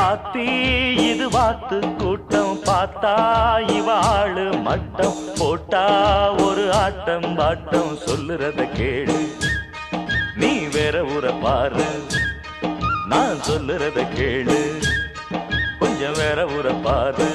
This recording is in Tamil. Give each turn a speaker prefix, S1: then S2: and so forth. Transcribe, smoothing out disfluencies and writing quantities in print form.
S1: ஆத்தி இது வாத்து கூட்டம் பார்த்தா இவாளு மட்டம் போட்டா ஒரு ஆட்டம் பாட்டம் சொல்லுறத கேளு நீ வேற ஊரை பாரு நான் சொல்லுறத கேளு கொஞ்சம் வேற ஊரை பாரு